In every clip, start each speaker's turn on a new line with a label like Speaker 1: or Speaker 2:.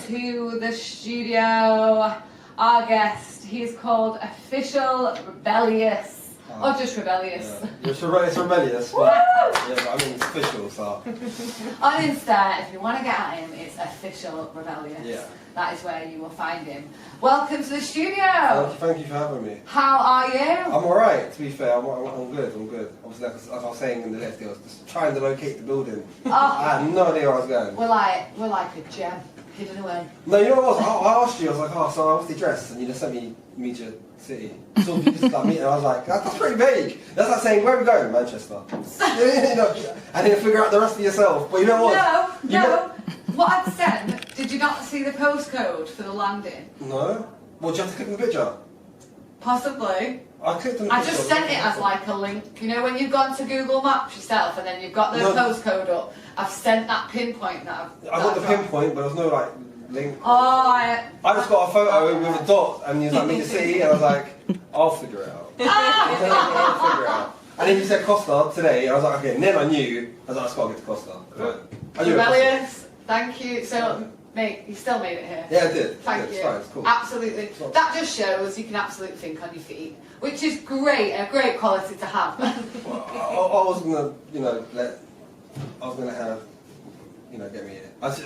Speaker 1: to the studio our guest. He's called Official Rebelyous. Or just Rebelyous.
Speaker 2: Yeah. It's Rebelyous, but, yeah, but I mean it's official, so.
Speaker 1: On Insta, if you want to get at him, it's Official Rebelyous.
Speaker 2: Yeah.
Speaker 1: That is where you will find him. Welcome to the studio.
Speaker 2: Thank you for having me.
Speaker 1: How are you?
Speaker 2: I'm alright, to be fair. I'm good. Obviously, like I was saying in the lift, I was just trying to locate the building.
Speaker 1: Oh.
Speaker 2: I had no idea where I was going.
Speaker 1: We're like a gem hidden away.
Speaker 2: No, you know what it was? I asked you, I was like, oh, so what's the address? And you just sent me Media City. So you just like meet, and I was like, that's pretty vague. That's like saying, where are we going? Manchester. You know, and then figure out the rest for yourself. But you know what?
Speaker 1: No. What I'd sent, did you not see the postcode for the landing?
Speaker 2: No? Well, do you have to click on the picture?
Speaker 1: Possibly.
Speaker 2: I clicked on the picture.
Speaker 1: I just sent it as like a link. You know when you've gone to Google Maps yourself and then you've got the postcode up, I've sent that pinpoint that
Speaker 2: I got the pinpoint, but there was no like link.
Speaker 1: Oh,
Speaker 2: I just got a photo with a dot and he was like, Media City, and I was like, I'll figure it out. I'll figure it out. And then you said Costa today, and I was like, okay, and then I knew, I was like, I just gotta get to Costa. I knew
Speaker 1: Rebelyous, thank you. So, mate, you still made it here.
Speaker 2: Yeah, I did.
Speaker 1: Thank you.
Speaker 2: It's fine, it's cool.
Speaker 1: Absolutely. That just shows you can absolutely think on your feet, which is great, a great quality to have.
Speaker 2: Well, I was gonna, get me here. I was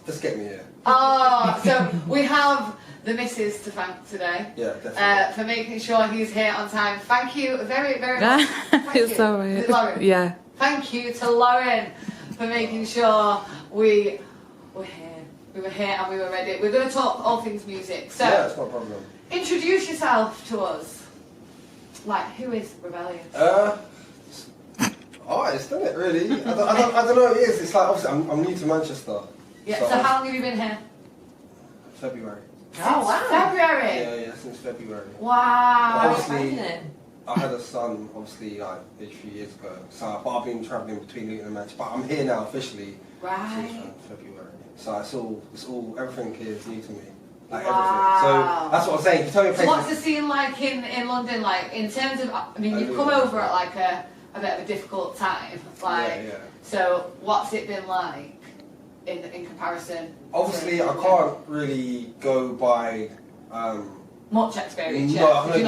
Speaker 2: just get me here.
Speaker 1: Oh, so we have the missus to thank today.
Speaker 2: Yeah, definitely.
Speaker 1: For making sure he's here on time. Thank you very, very much. Thank you.
Speaker 3: It's alright.
Speaker 1: Is it Lauren?
Speaker 3: Yeah.
Speaker 1: Thank you to Lauren for making sure we were here. We were here and we were ready. We're going to talk all things music. So,
Speaker 2: yeah, it's not a problem.
Speaker 1: Introduce yourself to us. Like, who is Rebelyous?
Speaker 2: Artist, isn't it, really? I don't know what it is. It's like, obviously, I'm new to Manchester.
Speaker 1: Yeah, so how long have you been here?
Speaker 2: February.
Speaker 1: Oh, wow. February?
Speaker 2: Yeah, since February.
Speaker 1: Wow.
Speaker 2: But obviously, I had a son, obviously, like, a few years ago. So, but I've been travelling between Luton and Manchester. But I'm here now, officially, since February. So it's all, everything here is new to me. Like, everything. So, that's what I'm saying. If you tell me a place,
Speaker 1: so what's the scene like in London, like, in terms of, I mean, you've come over at, like, a bit of a difficult time. Like,
Speaker 2: yeah.
Speaker 1: So, what's it been like in comparison?
Speaker 2: Obviously, I can't really go by...
Speaker 1: much experience,
Speaker 2: no, I can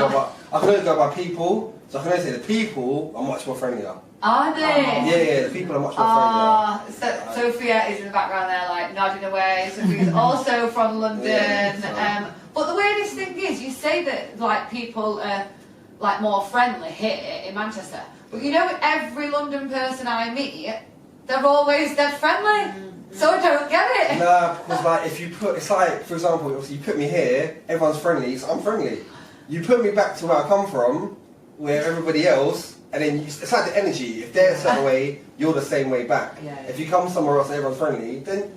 Speaker 2: only go by people. So I can only say the people are much more friendlier.
Speaker 1: Are they?
Speaker 2: Yeah, the people are much more friendlier.
Speaker 1: So Sophia is in the background there, like, nodding away. Sophia's also from London.
Speaker 2: Yeah,
Speaker 1: but the weirdest thing is, you say that, like, people are, like, more friendly here in Manchester. But you know, every London person I meet, they're always dead friendly. So I don't get it.
Speaker 2: Nah, because like if you put, it's like, for example, obviously you put me here, everyone's friendly, so I'm friendly. You put me back to where I come from, where everybody else, and then it's like the energy. If they're a certain way, you're the same way back.
Speaker 1: Yeah.
Speaker 2: If you come somewhere else and everyone's friendly, then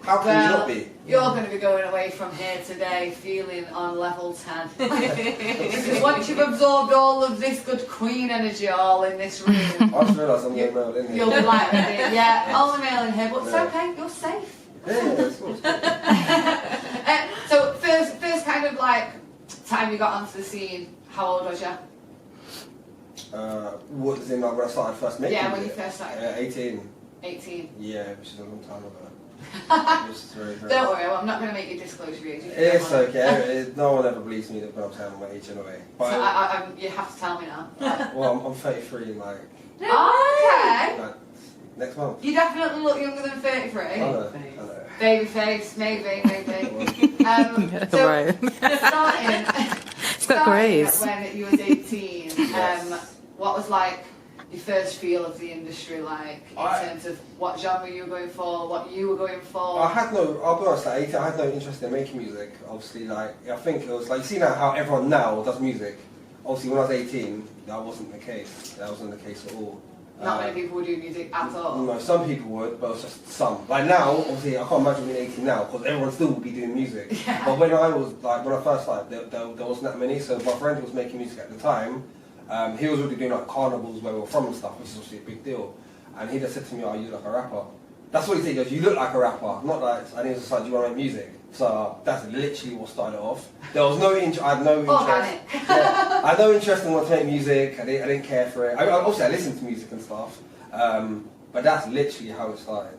Speaker 2: how can you not be?
Speaker 1: You're going to be going away from here today feeling on level 10. Because once you've absorbed all of this good queen energy all in this room,
Speaker 2: I just realised I'm getting mailed in here.
Speaker 1: you'll be like, yeah, all the mail in here, but it's okay, you're safe.
Speaker 2: Yeah, it's cool.
Speaker 1: So first kind of like time you got onto the scene, how old was you?
Speaker 2: What is in like when I started first making
Speaker 1: Yeah, when
Speaker 2: it?
Speaker 1: you first started.
Speaker 2: 18.
Speaker 1: 18.
Speaker 2: Yeah, which is a long time ago. Very,
Speaker 1: Don't worry, I'm not going to make you disclose your age.
Speaker 2: It's okay. No one ever believes me when I'm telling my age anyway. But
Speaker 1: So you have to tell me now.
Speaker 2: well, I'm 33 in like
Speaker 1: Okay.
Speaker 2: next month.
Speaker 1: You definitely look younger than 33.
Speaker 2: I know.
Speaker 1: Baby face, maybe. So
Speaker 3: Right. It's got grace.
Speaker 1: When you was 18,
Speaker 2: Yes.
Speaker 1: what was like your first feel of the industry like in terms of what genre you were going for, what you were going for?
Speaker 2: I'll be honest, at 18 I had no interest in making music. Obviously, like, I think it was like, you see now how everyone now does music. Obviously when I was 18, that wasn't the case. That wasn't the case at all.
Speaker 1: Not many people would do music at all.
Speaker 2: No, some people would, but it was just some. Like now, obviously, I can't imagine being 18 now because everyone still would be doing music.
Speaker 1: Yeah.
Speaker 2: But when I first started, there wasn't that many. So my friend who was making music at the time, he was already doing like carnivals where we were from and stuff, which is obviously a big deal. And he just said to me, "Oh, you look like a rapper." That's what he said. He goes, "You look like a rapper." Not like, and he was just like, "Do you want to make music?" So that's literally what started it off. There was no interest. I had no interest.
Speaker 1: Organic.
Speaker 2: Yeah, I had no interest in wanting to make music. I didn't care for it. Obviously, I listened to music and stuff. But that's literally how it started.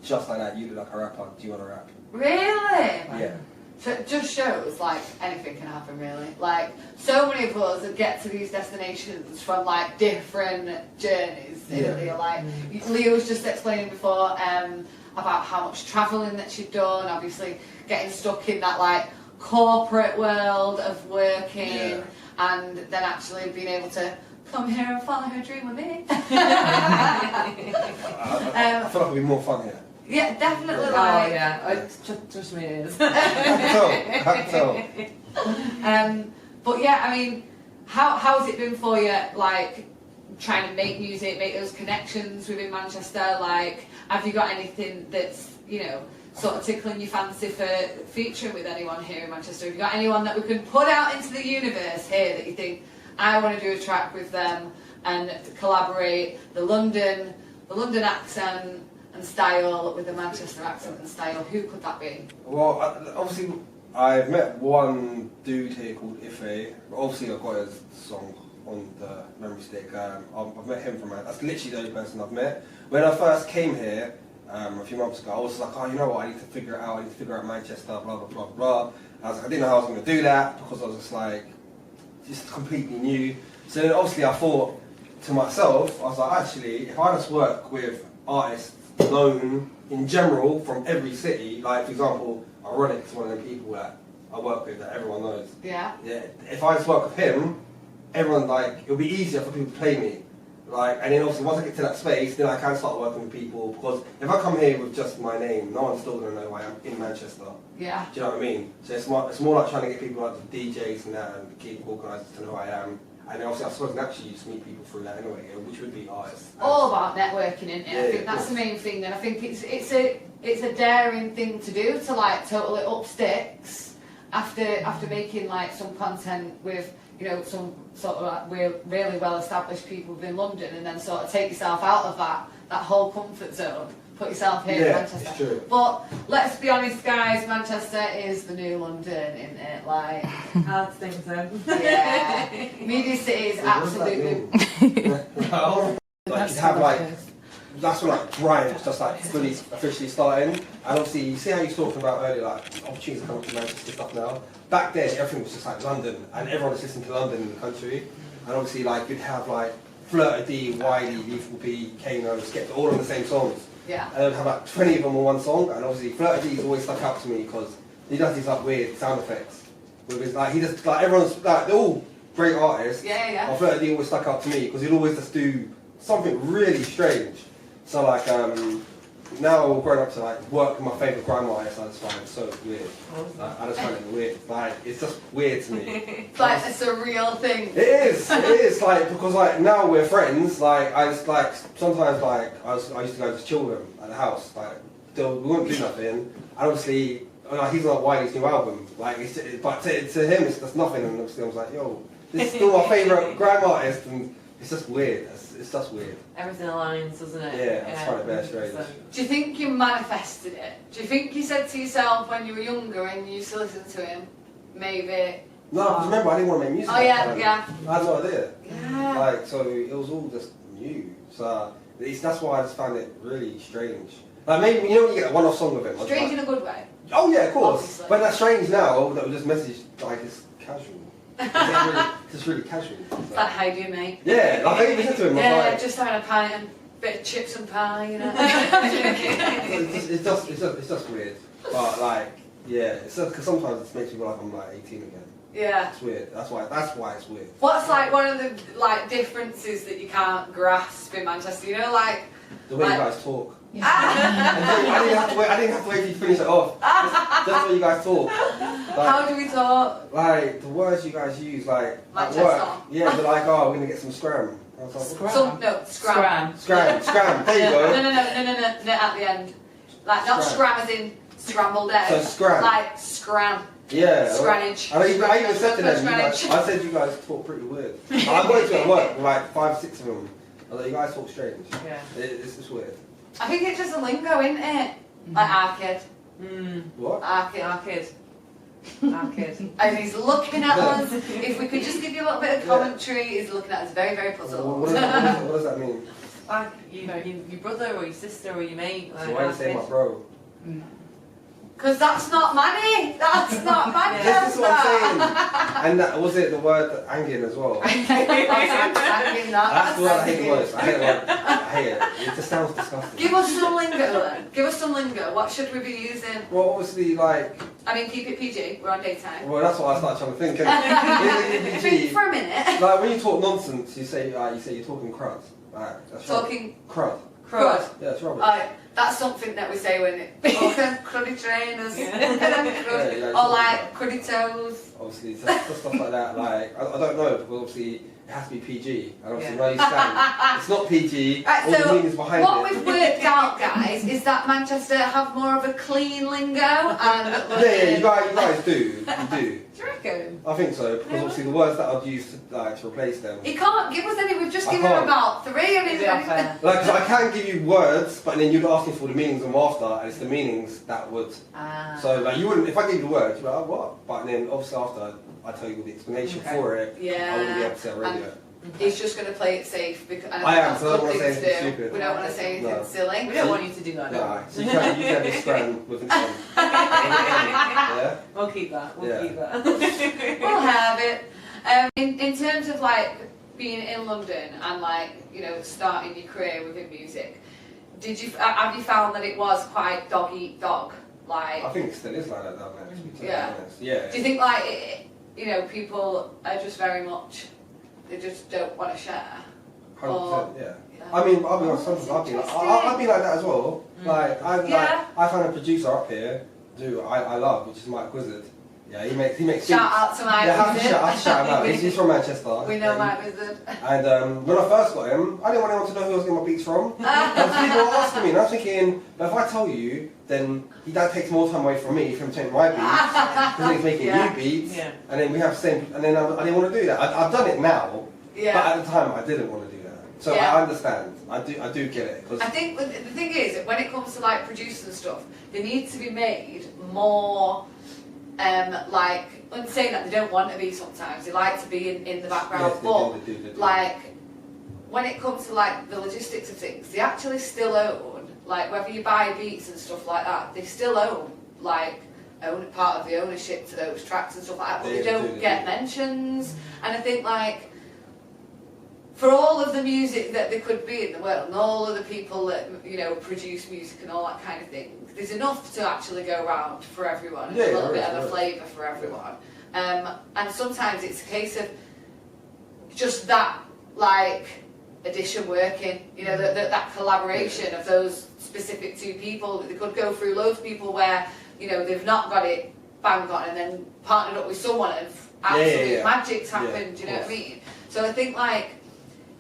Speaker 2: just like that, you look like a rapper, do you want to rap?
Speaker 1: Really?
Speaker 2: Yeah.
Speaker 1: So it just shows like anything can happen really. Like so many of us that get to these destinations from like different journeys.
Speaker 2: Yeah.
Speaker 1: Like Leah was just explaining before about how much travelling that she'd done, obviously getting stuck in that like corporate world of working and then actually being able to come here and follow her dream with me.
Speaker 2: I feel like it'd be more fun here.
Speaker 1: Yeah, definitely
Speaker 3: Oh
Speaker 1: like
Speaker 3: yeah, trust me it is.
Speaker 2: I can tell.
Speaker 1: But yeah, I mean, how's it been for you, like, trying to make music, make those connections within Manchester? Like, have you got anything that's, you know, sort of tickling your fancy for featuring with anyone here in Manchester? Have you got anyone that we can put out into the universe here that you think, I want to do a track with them and collaborate the London accent and style with the Manchester accent and style? Who could that be?
Speaker 2: Well, obviously, I've met one dude here called Ife. Obviously, I've got his song on the memory stick. I've met him from that's literally the only person I've met. When I first came here a few months ago, I was like, oh, you know what? I need to figure it out. I need to figure out Manchester. Blah blah blah blah. I was like, I didn't know how I was going to do that because I was just completely new. So then, obviously, I thought to myself, I was like, actually, if I just work with artists known in general from every city, like for example, Ironic's one of the people that I work with that everyone knows.
Speaker 1: Yeah.
Speaker 2: Yeah. If I just work with him, everyone it'll be easier for people to play me. Like, and then obviously once I get to that space, then I can start working with people because if I come here with just my name, no one's still gonna know who I am in Manchester.
Speaker 1: Yeah.
Speaker 2: Do you know what I mean? So it's more like trying to get people like the DJs and that and keep organised to know who I am. And obviously, I suppose naturally you just meet people through that anyway, which would be artists.
Speaker 1: All about networking, isn't it?
Speaker 2: Yeah,
Speaker 1: I think that's the main thing, and I think it's a daring thing to do to like totally up sticks after making like some content with, you know, some sort of like really well established people within London, and then sort of take yourself out of that whole comfort zone. Put yourself here in Manchester.
Speaker 2: It's true.
Speaker 1: But let's be honest, guys, Manchester is the new London, isn't it? Like,
Speaker 3: I think so.
Speaker 1: yeah, Media City is absolutely.
Speaker 2: Like you have like that's when like Brian's just like fully officially starting, and obviously you see how you're talking about earlier, like opportunities coming to Manchester stuff now. Back then everything was just like London, and everyone was listening to London in the country, and obviously like you'd have like Flirter D, Wiley, Lethal P, Kano, Skepta, all on the same songs.
Speaker 1: Yeah.
Speaker 2: And I'd have like 20 of them on one song, and obviously Flirter D's always stuck out to me because he does these like weird sound effects. With his, like he just like everyone's like they're all great artists.
Speaker 1: Yeah.
Speaker 2: But Flirter D always stuck out to me because he'd always just do something really strange. So like now growing up to like work with my favourite grime artist, I just find it so weird. Like, I just find it weird. Like it's just weird to me.
Speaker 1: It's like a surreal thing.
Speaker 2: It is like because like now we're friends. Like I just like sometimes like I used to go just chill with him at the house. Like we wouldn't do nothing. And obviously like, he's on Wiley's new album. Like but to him it's just nothing. And obviously I was like, yo, this is still my favourite grime artist, and it's just weird. It's just weird.
Speaker 3: Everything aligns, doesn't it?
Speaker 2: Yeah, it's quite a bit strange.
Speaker 1: Do you think you manifested it? Do you think you said to yourself when you were younger and you used to listen to him, maybe?
Speaker 2: No, because remember I didn't want to make music.
Speaker 1: Oh yeah.
Speaker 2: I had no idea.
Speaker 1: Yeah.
Speaker 2: Like so, it was all just new. So that's why I just found it really strange. Like maybe you know when you get a one-off song with him.
Speaker 1: Strange in a good way.
Speaker 2: Oh yeah, of course.
Speaker 1: Obviously.
Speaker 2: But that's strange now that we just message like it's casual. It's just really casual.
Speaker 1: It's like, how do you, mate?
Speaker 2: Yeah, like I even said to him, I was like,
Speaker 1: just having a pint and a bit of chips and pie, you know.
Speaker 2: it's just weird. But like, yeah, it's just because sometimes it makes me feel like I'm like 18 again.
Speaker 1: Yeah.
Speaker 2: It's weird. That's why it's weird.
Speaker 1: What's like one of the like differences that you can't grasp in Manchester? You know, like
Speaker 2: The way
Speaker 1: like,
Speaker 2: you guys talk. I didn't have to wait for you to finish it off. That's the way you guys talk. Like,
Speaker 1: how do we talk?
Speaker 2: Like the words you guys use, like at
Speaker 1: Manchester.
Speaker 2: work. Yeah, they're like, oh, we're gonna get some scram. I was like,
Speaker 1: Scram.
Speaker 2: Scram. There you go.
Speaker 1: No, at the end. Like not scram as in scrambled egg.
Speaker 2: So scram.
Speaker 1: Like scram.
Speaker 2: Yeah.
Speaker 1: Scrannage.
Speaker 2: I even said to them, I said you guys talk pretty weird. I went to at work with like 5, 6 of them. I was like, you guys talk strange.
Speaker 3: Yeah.
Speaker 2: It's just weird.
Speaker 1: I think it's just a lingo, isn't it? Like arcade.
Speaker 2: What?
Speaker 1: Arcade. And he's looking at us. If we could just give you a little bit of commentary, he's looking at us very, very puzzled.
Speaker 2: What does that mean?
Speaker 3: Like your brother or your sister or your mate.
Speaker 2: So why are you saying my bro?
Speaker 1: Because that's not money. That's not Manchester.
Speaker 2: This is what I'm saying. And that, was it the word angin as well?
Speaker 1: That's
Speaker 2: That's the word I hate the most. I hate it. I hate it. It just sounds disgusting.
Speaker 1: Give us some lingo then. Give us some lingo. What should we be using?
Speaker 2: Well, obviously, like...
Speaker 1: I mean, keep it PG. We're on daytime.
Speaker 2: Well, that's what I started trying to think. innit?
Speaker 1: Think for a minute.
Speaker 2: Like, when you talk nonsense, you say you're talking crud. Like, that's
Speaker 1: Talking
Speaker 2: crud.
Speaker 1: crud.
Speaker 2: Yeah, it's rubbish.
Speaker 1: That's something that we say when cruddy trainers.
Speaker 2: Yeah,
Speaker 1: or like cruddy toes.
Speaker 2: Obviously, stuff like that. Like, I don't know, because obviously it has to be PG, and obviously where you stand, it's not PG.
Speaker 1: Right,
Speaker 2: all
Speaker 1: so
Speaker 2: the meaning's behind
Speaker 1: what
Speaker 2: it.
Speaker 1: we've worked out, guys, is that Manchester have more of a clean lingo, and
Speaker 2: Yeah, you guys do. You do.
Speaker 1: Do you reckon?
Speaker 2: I think so, because obviously the words that I've used to replace them.
Speaker 1: You can't give us any. We've just
Speaker 2: I
Speaker 1: given
Speaker 2: can't.
Speaker 1: about 3. I mean,
Speaker 3: fair.
Speaker 2: Like, 'cause I can give you words, but then you'd ask me for the meanings of them after, and it's the meanings that would. So, like, you wouldn't, if I gave you the words, you'd be like, oh, what? But then, obviously, after I tell you the explanation for it,
Speaker 1: Yeah.
Speaker 2: I wouldn't be able to say it radio.
Speaker 1: He's just going to play it safe because and
Speaker 2: I am,
Speaker 1: that's
Speaker 2: so I don't
Speaker 1: a
Speaker 2: want to
Speaker 1: good
Speaker 2: say
Speaker 1: thing
Speaker 2: anything
Speaker 1: to do.
Speaker 2: stupid.
Speaker 1: We don't want to say anything
Speaker 2: No.
Speaker 1: silly.
Speaker 3: We don't want you to do that.
Speaker 2: Nah, so you can be scram with an M. Yeah?
Speaker 3: We'll keep that. We'll
Speaker 2: Yeah.
Speaker 3: keep that.
Speaker 1: We'll have it. In terms of like being in London and like starting your career within music, have you found that it was quite dog eat dog? Like,
Speaker 2: I think it still is like that down there, to be totally
Speaker 1: Yeah.
Speaker 2: honest. Yeah.
Speaker 1: do you think like people are just very much they just don't want to share?
Speaker 2: 100%, yeah.
Speaker 1: Yeah.
Speaker 2: I mean, I'll be honest, sometimes I'll be like that as well. Like,
Speaker 1: Yeah.
Speaker 2: I found a producer up here who I love, which is Mike Wizard. Yeah, he makes
Speaker 1: Shout out to Mike
Speaker 2: Yeah, I have
Speaker 1: Wizard.
Speaker 2: to shout him out. He's from Manchester.
Speaker 1: We know
Speaker 2: Yeah,
Speaker 1: Mike Wizard.
Speaker 2: And when I first got him, I didn't want anyone to know who I was getting my beats from. And people were asking me, and I was thinking, but if I tell you, then that takes more time away from me from taking my beats, because he's making
Speaker 1: Yeah.
Speaker 2: new beats,
Speaker 3: Yeah.
Speaker 2: and then we have the same, and then I didn't want to do that. I've done it now,
Speaker 1: Yeah.
Speaker 2: but at the time I didn't want to do that. So
Speaker 1: Yeah.
Speaker 2: I understand. I do get it. 'Cause
Speaker 1: I think the thing is that when it comes to like producing and stuff, they need to be made more like. I'm saying that they don't want to be sometimes. They like to be in the background,
Speaker 2: yes,
Speaker 1: but
Speaker 2: they do.
Speaker 1: like when it comes to like the logistics of things, they actually still own like whether you buy beats and stuff like that, they still own part of the ownership to those tracks and stuff like that, but they don't get mentions. And I think like for all of the music that there could be in the world and all of the people that produce music and all that kind of thing, there's enough to actually go around for everyone, and a little bit of a flavour for everyone. And sometimes it's a case of just that like addition working, that collaboration of those specific two people. They could go through loads of people where they've not got it bang on and then partnered up with someone and absolute magic's happened. You know what I mean? So I think like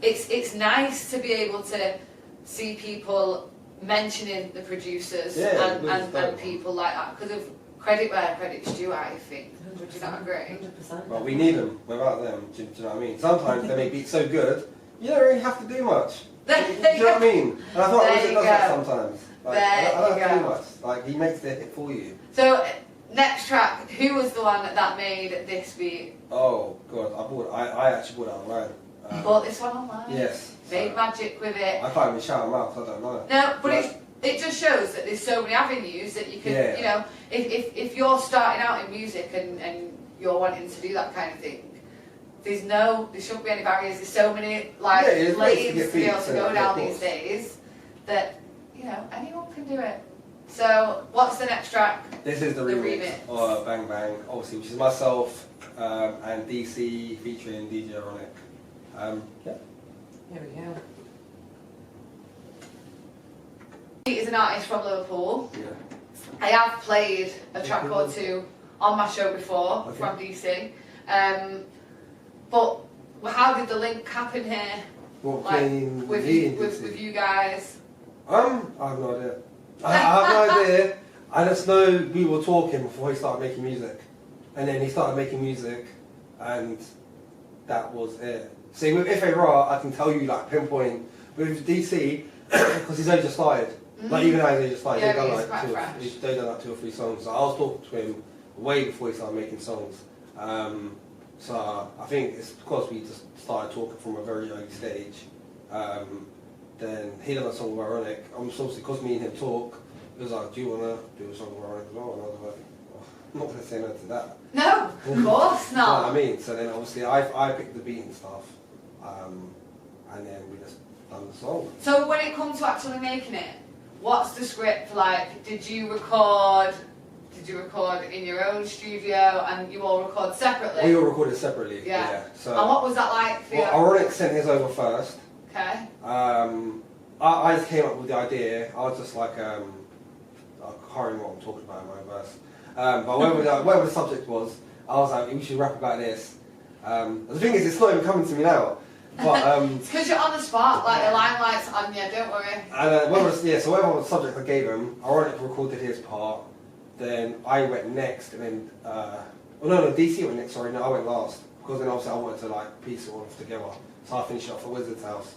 Speaker 1: it's nice to be able to see people mentioning the producers and people like that because of credit where credit's due. I think. Would you not agree?
Speaker 3: 100%.
Speaker 2: Well, we need them. Without them, do you know what I mean? Sometimes they make beats so good, you don't really have to do much. Do you know what I mean? And I thought Wizard does that sometimes. Like, I don't have to do much. Like, he makes the hit for you.
Speaker 1: So, next track, who was the one that made this beat?
Speaker 2: Oh, God, I actually bought it online.
Speaker 1: Bought this one online?
Speaker 2: Yes.
Speaker 1: Made magic with it?
Speaker 2: I can't even shout them out, so I don't know.
Speaker 1: No, but it just shows that there's so many avenues that you can, if you're starting out in music and you're wanting to do that kind of thing, there shouldn't be any barriers. There's so many lanes to be able to go down these days that anyone can do it. So what's the next track?
Speaker 2: This is the remix of Bang Bang, obviously, which is myself and DC featuring DJ Ironic.
Speaker 3: Here we go.
Speaker 1: He is an artist from Liverpool.
Speaker 2: Yeah.
Speaker 1: I have played a track or two on my show before from DC. But how did the link happen here?
Speaker 2: What,
Speaker 1: Like,
Speaker 2: playing
Speaker 1: with
Speaker 2: me
Speaker 1: you,
Speaker 2: in
Speaker 1: with
Speaker 2: DC?
Speaker 1: you guys?
Speaker 2: I have no idea. I have no idea. I just know we were talking before he started making music. And then he started making music and that was it. See, with If A Ra, I can tell you like pinpoint. With DC, because he's only just started. Like even though he's only just started,
Speaker 1: Yeah,
Speaker 2: they've done
Speaker 1: he's
Speaker 2: like
Speaker 1: quite fresh.
Speaker 2: they've done like 2 or 3 songs. So I was talking to him way before he started making songs. So I think it's because we just started talking from a very early stage. Then he done a song with Ironic. I'm obviously, because me and him talk, it was like, do you want to do a song with Ironic as well? And I was like, oh, I'm not going to say no to that.
Speaker 1: No, of course
Speaker 2: You know
Speaker 1: not.
Speaker 2: what I mean? So then obviously I picked the beat and stuff, and then we just done the song.
Speaker 1: So when it comes to actually making it, what's the script like? Did you record in your own studio and you all record separately?
Speaker 2: We all recorded separately.
Speaker 1: Yeah.
Speaker 2: So
Speaker 1: And what was that like for you?
Speaker 2: Ironic sent his over first.
Speaker 1: Okay.
Speaker 2: I just came up with the idea. I was just like, I can't remember what I'm talking about in my verse. But whatever the subject was, I was like, we should rap about this. The thing is, it's not even coming to me now. But
Speaker 1: It's because you're on the spot, like the limelight's on you, don't worry.
Speaker 2: And so whatever subject I gave him, Ironic recorded his part. Then I went next, and then DC went next. Sorry, no, I went last because then obviously I wanted to like piece it all together. So I finished it off at Wizard's house.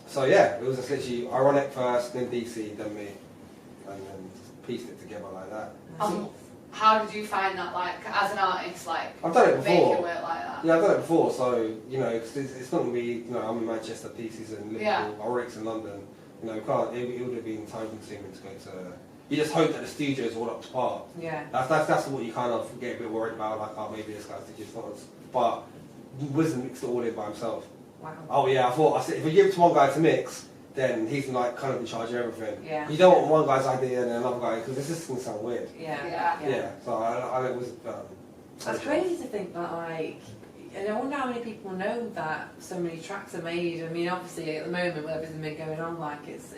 Speaker 2: So yeah, it was just literally Ironic first, then DC, then me, and then just pieced it together like that.
Speaker 1: How did you find that, like, as an artist, like,
Speaker 2: I've done it before.
Speaker 1: making work like that?
Speaker 2: Yeah, I've done it before, so, you know, it's not going to be, you know, I'm in Manchester, DC's in Liverpool,
Speaker 1: Yeah.
Speaker 2: Ironic's in London, you know, it would have been time consuming to go to, you just hope that the studio's all up to par.
Speaker 3: Yeah.
Speaker 2: That's what you kind of get a bit worried about, like, oh, maybe this guy's just not as, but Wisdom mixed it all in by himself.
Speaker 3: Wow.
Speaker 2: Oh yeah, I said, if we give it to one guy to mix, then he's like kind of in charge of everything.
Speaker 3: Yeah.
Speaker 2: You don't want one guy's idea and another guy, because this is going to sound weird.
Speaker 3: Yeah.
Speaker 2: Yeah, so I was.
Speaker 3: That's crazy to think that, like, and I wonder how many people know that so many tracks are made. I mean, obviously at the moment with everything been going on, like it's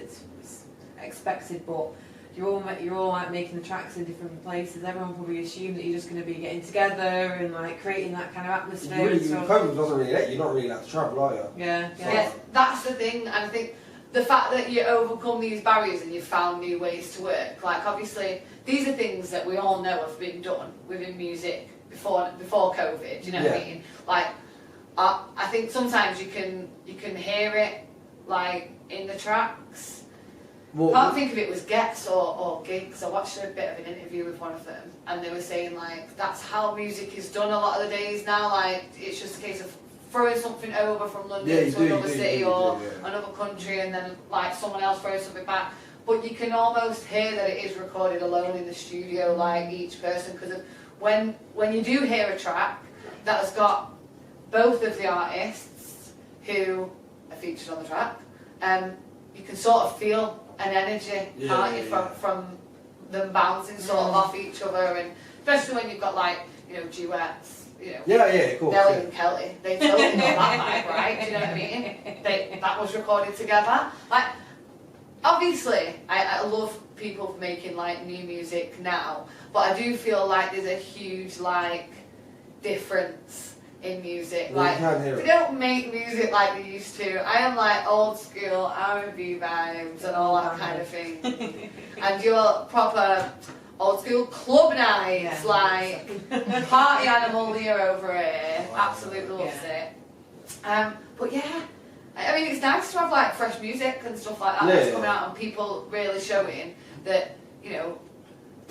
Speaker 3: expected, but you're all like making the tracks in different places. Everyone probably assume that you're just going to be getting together and like creating that kind of atmosphere.
Speaker 2: Really,
Speaker 3: and stuff.
Speaker 2: COVID doesn't really let you're not really allowed to travel, are you?
Speaker 3: Yeah.
Speaker 1: Yes, that's the thing, and I think the fact that you overcome these barriers and you've found new ways to work, like obviously these are things that we all know have been done within music before COVID, you know what I mean? Like I think sometimes you can hear it like in the tracks.
Speaker 2: Well,
Speaker 1: I can't think if it was gets or gigs. I watched a bit of an interview with one of them and they were saying like that's how music is done a lot of the days now, like it's just a case of throwing something over from London to another city or another country and then like someone else throws something back. But you can almost hear that it is recorded alone in the studio, like each person, because when you do hear a track that has got both of the artists who are featured on the track, you can sort of feel an energy from them bouncing sort of off each other, and especially when you've got like, you know, duets, you know,
Speaker 2: of course,
Speaker 1: Nelly and Kelly, they totally got that vibe, right? Do you know what I mean? That was recorded together. Like, obviously, I love people making like new music now, but I do feel like there's a huge like difference in music.
Speaker 2: Well,
Speaker 1: like they don't make music like they used to. I am like old school R&B vibes and all that kind of thing. And you're proper old school club nights, like party animal Leah over here. Absolutely loves it. But yeah, I mean it's nice to have like fresh music and stuff like that that's coming out and people really showing that, you know,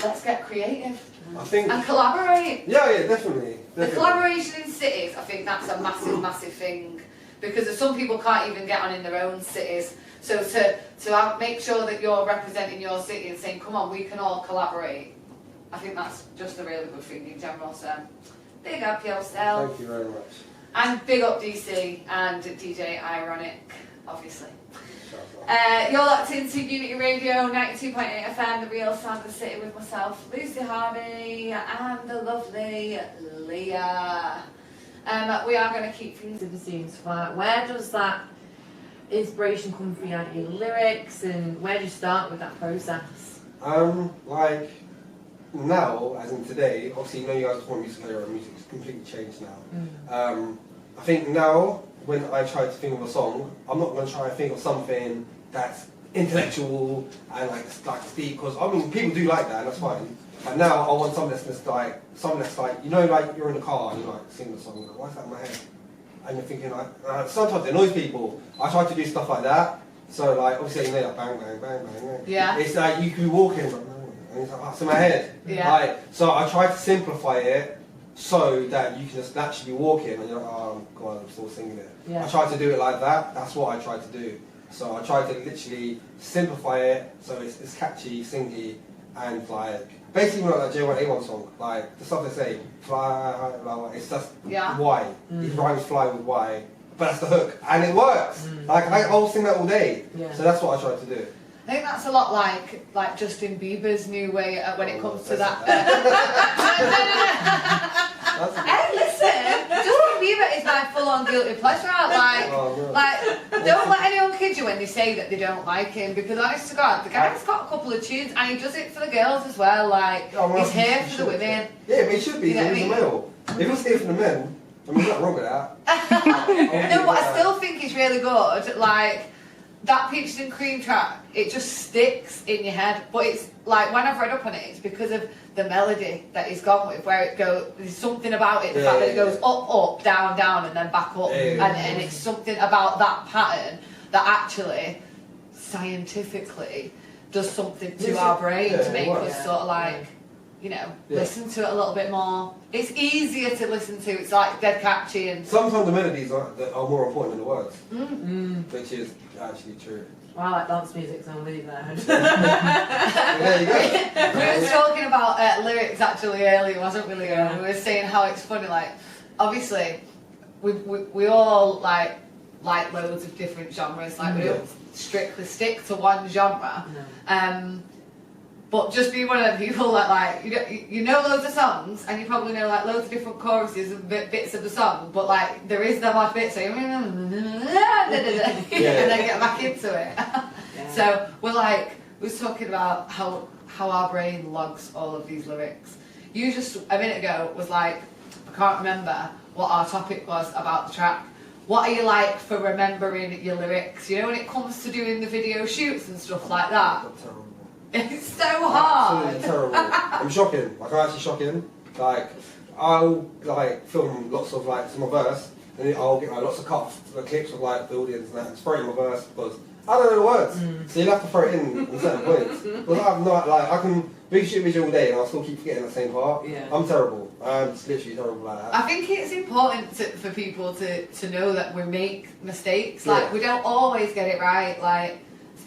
Speaker 1: let's get creative.
Speaker 2: I think,
Speaker 1: and collaborate.
Speaker 2: Yeah, definitely.
Speaker 1: The collaboration in cities, I think that's a massive, massive thing, because some people can't even get on in their own cities. So to make sure that you're representing your city and saying, come on, we can all collaborate, I think that's just a really good thing in general. So big up yourself.
Speaker 2: Thank you very much.
Speaker 1: And big up DC and DJ Ironic, obviously. You're locked into Unity Radio 92.8 FM, the real sound of the city, with myself, Lucy Harvey, and the lovely Leah. We are going to keep things.
Speaker 3: Where does that inspiration come from? Your lyrics, and where do you start with that process?
Speaker 2: Like now, as in today, obviously you know you guys want music earlier, and music's completely changed now. I think now, when I try to think of a song, I'm not going to try to think of something that's intellectual and like deep, because I mean people do like that and that's fine. But now I want something that's like you know, like you're in the car and you're like singing the song, like, why is that in my head? And you're thinking like sometimes it annoys people. I try to do stuff like that. So like obviously you know, like bang bang bang bang bang.
Speaker 1: Yeah.
Speaker 2: It's like you could be walking and it's like, oh, it's in my head.
Speaker 1: Yeah.
Speaker 2: Like, so I try to simplify it so that you can just naturally walk in and you're like, oh God, I'm still singing it.
Speaker 3: Yeah.
Speaker 2: I try to do it like that. That's what I try to do. So I try to literally simplify it so it's catchy, singy, and like basically like that J1A1 song, like the stuff they say, fly, blah, it's just Y. It rhymes fly with Y, but that's the hook, and it works. Like I'll sing that all day.
Speaker 3: Yeah.
Speaker 2: So that's what I try to do.
Speaker 1: I think that's a lot like Justin Bieber's new way when it comes to that. Hey, listen, Justin Bieber is my full-on guilty pleasure. Don't let anyone kid you when they say that they don't like him, because honest to God, the guy's got a couple of tunes and he does it for the girls as well. Like he's here for the women.
Speaker 2: Yeah, but he should be.
Speaker 1: You know
Speaker 2: He's a male. If he's here for the men, I mean, there's nothing wrong with that.
Speaker 1: No, but I still think he's really good. Like that Peaches and Cream track, it just sticks in your head. But it's like when I've read up on it, it's because of the melody that he's gone with, where it goes. There's something about it, the fact that it goes up, up, down, down, and then back up, and it's something about that pattern that actually scientifically does something to our brain to make us sort of like. You know, listen to it a little bit more. It's easier to listen to. It's like dead catchy and.
Speaker 2: Sometimes the melodies are more important than the words, which is actually true.
Speaker 3: Well, I like dance music, so I'm with you there.
Speaker 2: There you go.
Speaker 1: We were talking about lyrics actually earlier, wasn't we, Leo? Yeah. We were saying how it's funny. Like, obviously, we all like loads of different genres. Like, we don't strictly stick to one genre. No. But just be one of the people that like you know loads of songs and you probably know like loads of different choruses and bits of the song, but like there is them odd bits so and then get back into it. So we're talking about how our brain logs all of these lyrics. You just a minute ago was like, I can't remember what our topic was about the track. What are you like for remembering your lyrics? You know, when it comes to doing the video shoots and stuff like that. It's so hard.
Speaker 2: Absolutely terrible. I'm shocking. Like, I'm actually shocking. Like, I'll like film lots of like some verse, and then I'll get like, lots of clips of like the audience and that, and throw it in my verse because I don't know the words. So you'll have to throw it in certain points. Because I'm not like I can shoot visual all day and I'll still keep forgetting the same part. Yeah. I'm terrible. I'm just literally terrible like that.
Speaker 1: I think it's important for people to know that we make mistakes. Like we don't always get it right. Like.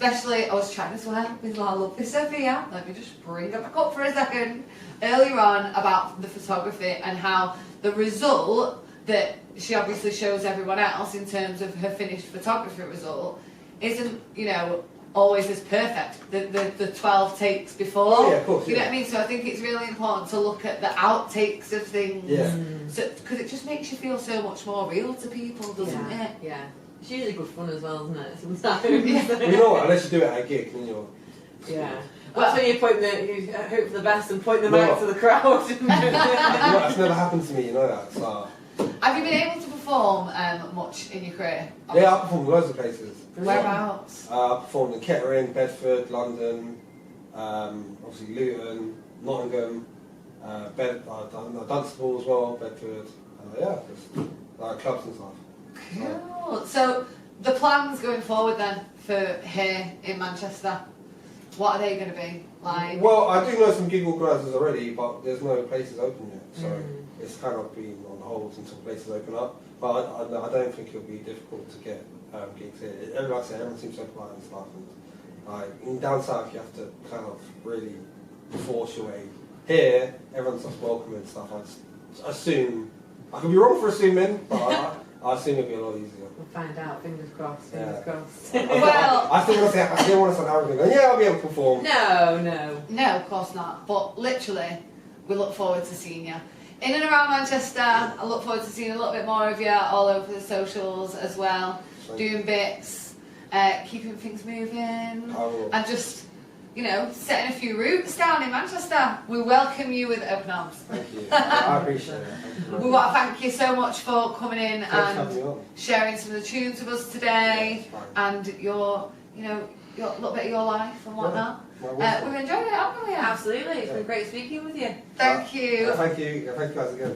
Speaker 1: Especially, I was chatting as well with our lovely Sophia, let me just bring her back up for a second, earlier on about the photography and how the result that she obviously shows everyone else in terms of her finished photography result isn't, you know, always as perfect, the 12 takes before.
Speaker 2: Oh, yeah, of course,
Speaker 1: you know what I mean? So I think it's really important to look at the outtakes of things, because it just makes you feel so much more real to people, doesn't it?
Speaker 3: Yeah. It's usually good fun as well, isn't it? Sometimes.
Speaker 2: You know what? Unless you do it at a gig, then you're.
Speaker 3: Yeah. Well, that's when you hope for the best and point them out to the crowd.
Speaker 2: That's never happened to me, you know that. So.
Speaker 1: Have you been able to perform much in your career?
Speaker 2: Yeah, I performed loads of places.
Speaker 1: Whereabouts?
Speaker 2: I performed in Kettering, Bedford, London, obviously Luton, Nottingham, I've done Dunstable as well, Bedford. Just like clubs and stuff.
Speaker 1: Cool. So the plans going forward then for here in Manchester, what are they going to be like?
Speaker 2: Well, I do know some gig organisers already, but there's no places open yet, so it's kind of been on hold until places open up. But I don't think it'll be difficult to get gigs here. Like I say, everyone seems so polite and stuff. And like down south, you have to kind of really force your way. Here, everyone's just welcome and stuff. I just assume I could be wrong for assuming, but. I assume it'll be a lot easier.
Speaker 3: We'll find out, fingers crossed, fingers crossed.
Speaker 1: Well,
Speaker 2: I still want to sound arrogant. Yeah, I'll be able to perform.
Speaker 1: No, of course not. But literally, we look forward to seeing you. In and around Manchester, I look forward to seeing a little bit more of you all over the socials as well. Doing bits, keeping things moving, and just, you know, setting a few roots down in Manchester. We welcome you with open arms.
Speaker 2: Thank you. I appreciate it.
Speaker 1: We want to thank you so much for coming in and sharing some of the tunes with us today and your little bit of your life and whatnot. We've enjoyed it, haven't we?
Speaker 3: Absolutely. It's been great speaking with you.
Speaker 1: Thank you.
Speaker 2: Thank you. Thank you guys again.